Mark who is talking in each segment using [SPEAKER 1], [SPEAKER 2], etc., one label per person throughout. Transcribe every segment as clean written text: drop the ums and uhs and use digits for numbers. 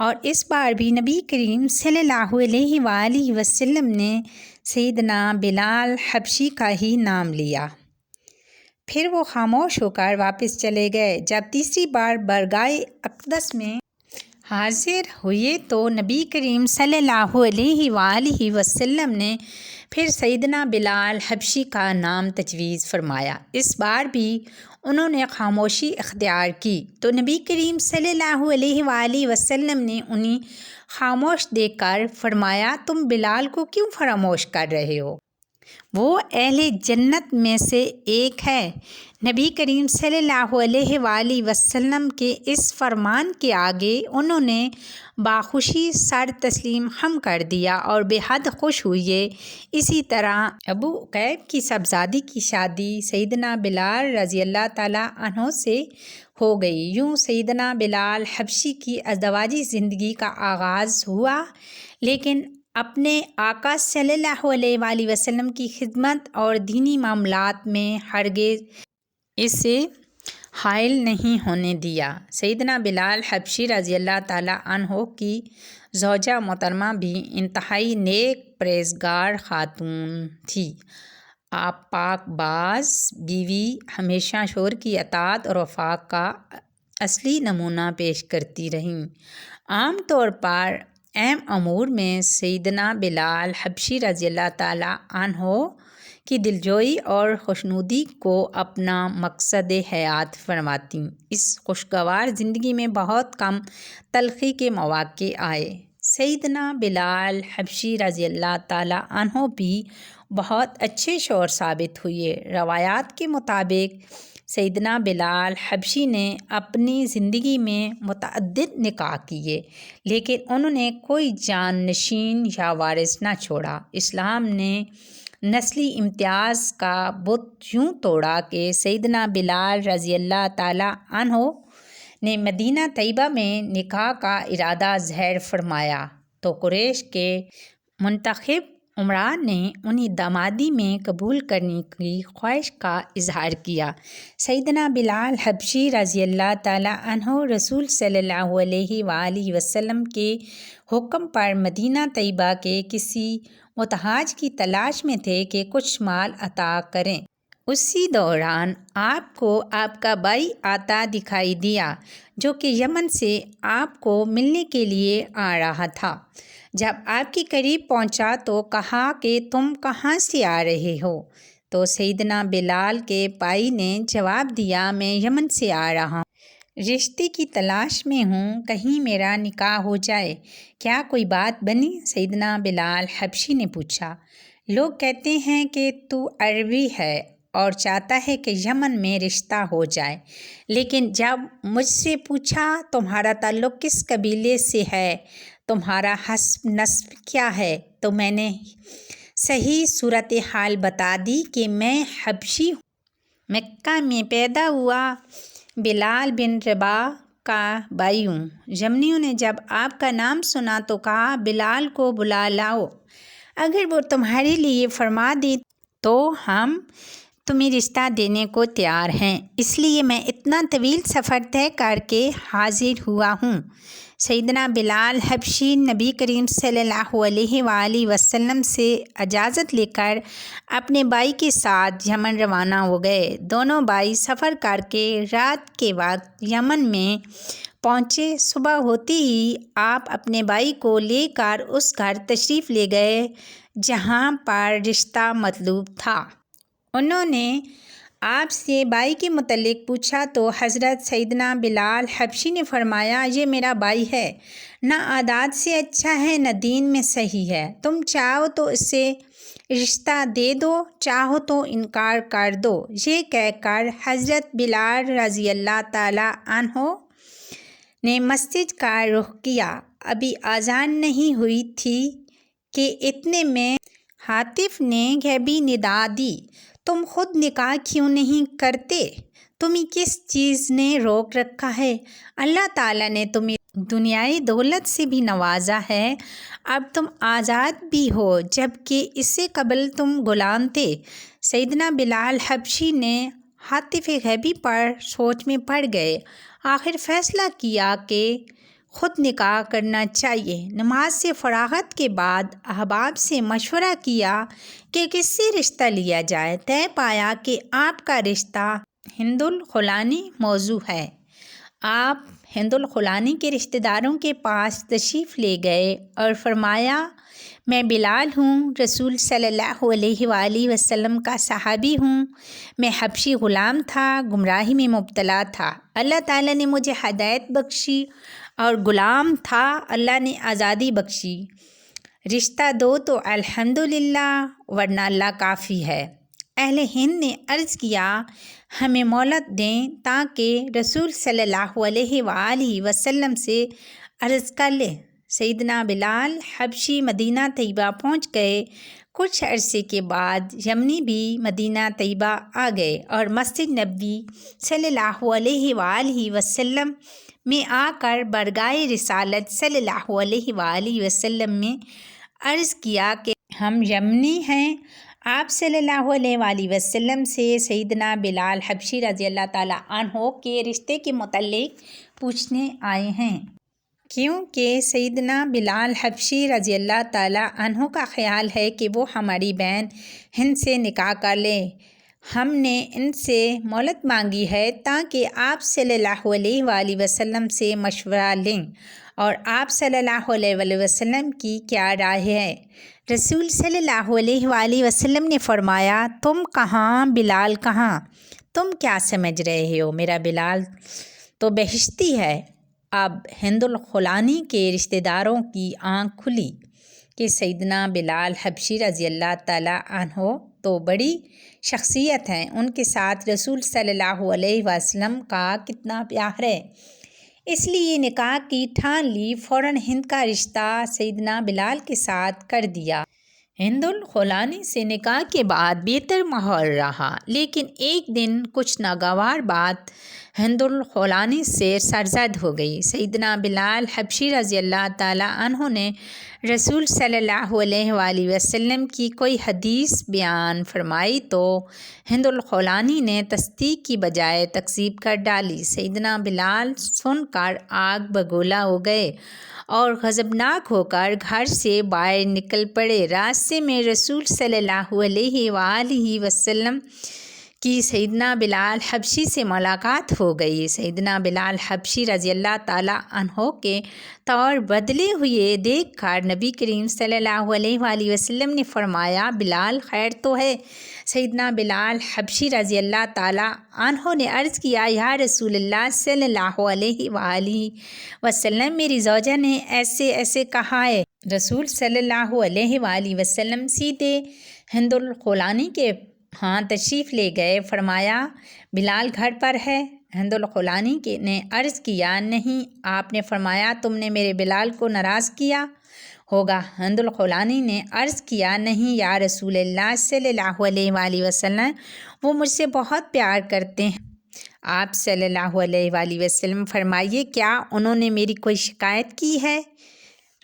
[SPEAKER 1] اور اس بار بھی نبی کریم صلی اللہ علیہ وآلہ وسلم نے سیدنا بلال حبشی کا ہی نام لیا۔ پھر وہ خاموش ہو کر واپس چلے گئے۔ جب تیسری بار برگاہ اقدس میں حاضر ہوئے تو نبی کریم صلی اللہ علیہ وآلہ وسلم نے پھر سیدنا بلال حبشی کا نام تجویز فرمایا۔ اس بار بھی انہوں نے خاموشی اختیار کی تو نبی کریم صلی اللہ علیہ وآلہ وسلم نے انہیں خاموش دیکھ کر فرمایا، تم بلال کو کیوں فراموش کر رہے ہو؟ وہ اہل جنت میں سے ایک ہے۔ نبی کریم صلی اللہ علیہ وآلہ وسلم کے اس فرمان کے آگے انہوں نے باخوشی سر تسلیم خم کر دیا اور بے حد خوش ہوئے۔ اسی طرح ابو عقیب کی صاحبزادی کی شادی سیدنا بلال رضی اللہ تعالیٰ عنہ سے ہو گئی۔ یوں سیدنا بلال حبشی کی ازدواجی زندگی کا آغاز ہوا، لیکن اپنے آقا صلی اللہ علیہ وآلہ وسلم کی خدمت اور دینی معاملات میں ہرگز اسے حائل نہیں ہونے دیا۔ سیدنا بلال حبشی رضی اللہ تعالیٰ عنہ کی زوجہ محترمہ بھی انتہائی نیک پرہیزگار خاتون تھی۔ آپ پاک باز بیوی ہمیشہ شوہر کی اطاعت اور وفا کا اصلی نمونہ پیش کرتی رہیں۔ عام طور پر اہم امور میں سیدنا بلال حبشی رضی اللہ تعالیٰ عنہ کی دلجوئی اور خوشنودی کو اپنا مقصد حیات فرماتیں۔ اس خوشگوار زندگی میں بہت کم تلخی کے مواقع آئے۔ سیدنا بلال حبشی رضی اللہ تعالیٰ عنہ بھی بہت اچھے شوہر ثابت ہوئے۔ روایات کے مطابق سیدنا بلال حبشی نے اپنی زندگی میں متعدد نکاح کیے، لیکن انہوں نے کوئی جان نشین یا وارث نہ چھوڑا۔ اسلام نے نسلی امتیاز کا بت یوں توڑا کہ سیدنا بلال رضی اللہ تعالیٰ عنہ نے مدینہ طیبہ میں نکاح کا ارادہ ظاہر فرمایا تو قریش کے منتخب امراء نے انہیں دامادی میں قبول کرنے کی خواہش کا اظہار کیا۔ سیدنا بلال حبشی رضی اللہ تعالیٰ عنہ رسول صلی اللہ علیہ وآلہ وسلم کے حکم پر مدینہ طیبہ کے کسی محتاج کی تلاش میں تھے کہ کچھ مال عطا کریں۔ اسی دوران آپ کو آپ کا بھائی آتا دکھائی دیا جو کہ یمن سے آپ کو ملنے کے لیے آ رہا تھا۔ جب آپ کے قریب پہنچا تو کہا کہ تم کہاں سے آ رہے ہو؟ تو سیدنا بلال کے بھائی نے جواب دیا، میں یمن سے آ رہا ہوں، رشتے کی تلاش میں ہوں، کہیں میرا نکاح ہو جائے، کیا کوئی بات بنی؟ سیدنا بلال حبشی نے پوچھا، لوگ کہتے ہیں کہ تو عربی ہے اور چاہتا ہے کہ یمن میں رشتہ ہو جائے، لیکن جب مجھ سے پوچھا تمہارا تعلق کس قبیلے سے ہے، تمہارا حسب نسب کیا ہے، تو میں نے صحیح صورتحال بتا دی کہ میں حبشی ہوں، مکہ میں پیدا ہوا بلال بن رباح کا بھائی ہوں۔ یمنیوں نے جب آپ کا نام سنا تو کہا، بلال کو بلا لاؤ، اگر وہ تمہارے لیے فرما دے تو ہم تمہیں رشتہ دینے کو تیار ہیں، اس لیے میں اتنا طویل سفر طے کر کے حاضر ہوا ہوں۔ سیدنا بلال حبشی نبی کریم صلی اللہ علیہ وآلہ وسلم سے اجازت لے کر اپنے بھائی کے ساتھ یمن روانہ ہو گئے۔ دونوں بھائی سفر کر کے رات کے وقت یمن میں پہنچے۔ صبح ہوتے ہی آپ اپنے بھائی کو لے کر اس گھر تشریف لے گئے جہاں پر رشتہ مطلوب تھا۔ انہوں نے آپ سے بھائی کے متعلق پوچھا تو حضرت سیدنا بلال حبشی نے فرمایا، یہ میرا بھائی ہے، نہ عادات سے اچھا ہے نہ دین میں صحیح ہے، تم چاہو تو اسے رشتہ دے دو، چاہو تو انکار کر دو۔ یہ کہہ کر حضرت بلال رضی اللہ تعالیٰ عنہ نے مسجد کا رخ کیا۔ ابھی اذان نہیں ہوئی تھی کہ اتنے میں ہاتف نے غیبی ندا دی، تم خود نکاح کیوں نہیں کرتے؟ تمہیں کس چیز نے روک رکھا ہے؟ اللہ تعالیٰ نے تمہیں دنیائی دولت سے بھی نوازا ہے، اب تم آزاد بھی ہو، جبکہ اس سے قبل تم غلام تھے۔ سیدنا بلال حبشی نے ہاتف غیبی پر سوچ میں پڑ گئے، آخر فیصلہ کیا کہ خود نکاح کرنا چاہیے۔ نماز سے فراغت کے بعد احباب سے مشورہ کیا کہ کس سے رشتہ لیا جائے۔ طے پایا کہ آپ کا رشتہ ہند الخولانی موضوع ہے۔ آپ ہند الخولانی کے رشتہ داروں کے پاس تشریف لے گئے اور فرمایا، میں بلال ہوں، رسول صلی اللہ علیہ وآلہ وسلم کا صحابی ہوں۔ میں حبشی غلام تھا، گمراہی میں مبتلا تھا۔ اللہ تعالیٰ نے مجھے ہدایت بخشی، اور غلام تھا، اللہ نے آزادی بخشی۔ رشتہ دو تو الحمدللہ، ورنہ اللہ کافی ہے۔ اہل ہند نے عرض کیا، ہمیں مہلت دیں تاکہ رسول صلی اللہ علیہ وآلہ وسلم سے عرض کر لیں۔ سیدنا بلال حبشی مدینہ طیبہ پہنچ گئے۔ کچھ عرصے کے بعد یمنی بھی مدینہ طیبہ آ گئے اور مسجد نبوی صلی اللہ علیہ وآلہ وسلم میں آ کر برگاہ رسالت صلی اللہ علیہ وآلہ وسلم میں عرض کیا کہ ہم یمنی ہیں۔ آپ صلی اللہ علیہ وآلہ وسلم سے سیدنا بلال حبشی رضی اللہ تعالیٰ عنہ کے رشتے کے متعلق پوچھنے آئے ہیں، کیونکہ سیدنا بلال حبشی رضی اللہ تعالیٰ عنہ کا خیال ہے کہ وہ ہماری بہن ہند سے نکاح کر لیں۔ ہم نے ان سے مہلت مانگی ہے تاکہ آپ صلی اللہ علیہ وآلہ وسلم سے مشورہ لیں اور آپ صلی اللہ علیہ وآلہ وسلم کی کیا رائے ہے۔ رسول صلی اللہ علیہ وآلہ وسلم نے فرمایا، تم کہاں، بلال کہاں؟ تم کیا سمجھ رہے ہو؟ میرا بلال تو بہشتی ہے۔ اب ہند الخولانی کے رشتہ داروں کی آنکھ کھلی کہ سیدنا بلال حبشی رضی اللہ تعالیٰ عنہ تو بڑی شخصیت ہیں، ان کے ساتھ رسول صلی اللہ علیہ وسلم کا کتنا پیار ہے، اس لیے نکاح کی ٹھان لی۔ فوراً ہند کا رشتہ سیدنا بلال کے ساتھ کر دیا۔ ہند الخولانی سے نکاح کے بعد بہتر ماحول رہا، لیکن ایک دن کچھ ناگوار بات ہند الخولانی سے سرزد ہو گئی۔ سیدنا بلال حبشی رضی اللہ تعالیٰ عنہ نے رسول صلی اللہ علیہ وآلہ وسلم کی کوئی حدیث بیان فرمائی تو ہند الخولانی نے تصدیق کی بجائے تکذیب کر ڈالی۔ سیدنا بلال سن کر آگ بگولا ہو گئے اور غضبناک ہو کر گھر سے باہر نکل پڑے۔ راستے میں رسول صلی اللہ علیہ وآلہ وسلم کی سیدنا بلال حبشی سے ملاقات ہو گئی۔ سیدنا بلال حبشی رضی اللہ تعالیٰ عنہ کے طور بدلے ہوئے دیکھ کر نبی کریم صلی اللہ علیہ وآلہ وسلم نے فرمایا، بلال خیر تو ہے؟ سیدنا بلال حبشی رضی اللہ تعالیٰ عنہ نے عرض کیا، یا رسول اللہ صلی اللہ علیہ وآلہ وسلم، میری زوجہ نے ایسے ایسے کہا ہے۔ رسول صلی اللہ علیہ وآلہ وسلم سیدھے ہند الخولانی کے ہاں تشریف لے گئے۔ فرمایا، بلال گھر پر ہے؟ ہند الخولانی نے عرض کیا، نہیں۔ آپ نے فرمایا، تم نے میرے بلال کو ناراض کیا ہوگا۔ ہند الخولانی نے عرض کیا، نہیں یا رسول اللہ صلی اللہ علیہ وآلہ وسلم، وہ مجھ سے بہت پیار کرتے ہیں۔ آپ صلی اللہ علیہ وآلہ وسلم فرمائیے، کیا انہوں نے میری کوئی شکایت کی ہے؟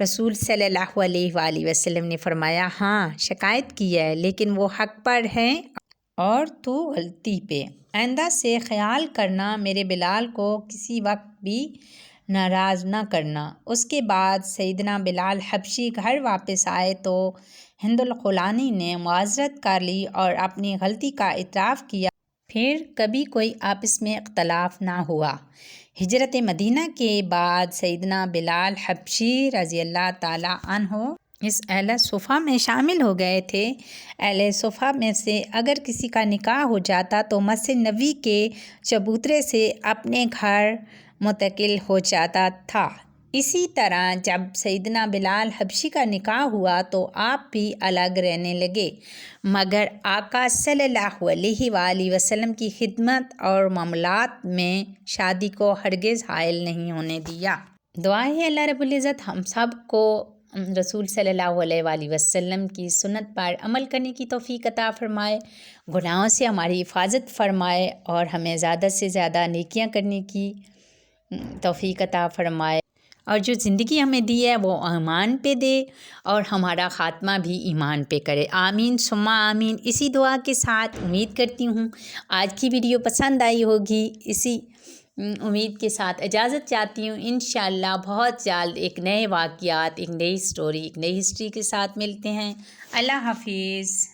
[SPEAKER 1] رسول صلی اللہ علیہ وآلہ وسلم نے فرمایا، ہاں شکایت کی ہے، لیکن وہ حق پر ہیں اور تو غلطی پہ۔ آئندہ سے خیال کرنا، میرے بلال کو کسی وقت بھی ناراض نہ کرنا۔ اس کے بعد سیدنا بلال حبشی گھر واپس آئے تو ہند الخولانی نے معذرت کر لی اور اپنی غلطی کا اعتراف کیا۔ پھر کبھی کوئی آپس میں اختلاف نہ ہوا۔ ہجرت مدینہ کے بعد سیدنا بلال حبشی رضی اللہ تعالیٰ عنہ اس اہل صفہ میں شامل ہو گئے تھے۔ اہل صفہ میں سے اگر کسی کا نکاح ہو جاتا تو مسجد نبوی کے چبوترے سے اپنے گھر منتقل ہو جاتا تھا۔ اسی طرح جب سیدنا بلال حبشی کا نکاح ہوا تو آپ بھی الگ رہنے لگے، مگر آقا صلی اللہ علیہ وآلہ وسلم کی خدمت اور معاملات میں شادی کو ہرگز حائل نہیں ہونے دیا۔ دعا ہے اللہ رب العزت ہم سب کو رسول صلی اللہ علیہ وآلہ وسلم کی سنت پر عمل کرنے کی توفیق عطا فرمائے، گناہوں سے ہماری حفاظت فرمائے اور ہمیں زیادہ سے زیادہ نیکیاں کرنے کی توفیق عطا فرمائے، اور جو زندگی ہمیں دی ہے وہ ایمان پہ دے اور ہمارا خاتمہ بھی ایمان پہ کرے۔ آمین ثم آمین۔ اسی دعا کے ساتھ امید کرتی ہوں آج کی ویڈیو پسند آئی ہوگی۔ اسی امید کے ساتھ اجازت چاہتی ہوں۔ انشاءاللہ بہت جلد ایک نئے واقعات، ایک نئی سٹوری، ایک نئی ہسٹری کے ساتھ ملتے ہیں۔ اللہ حافظ۔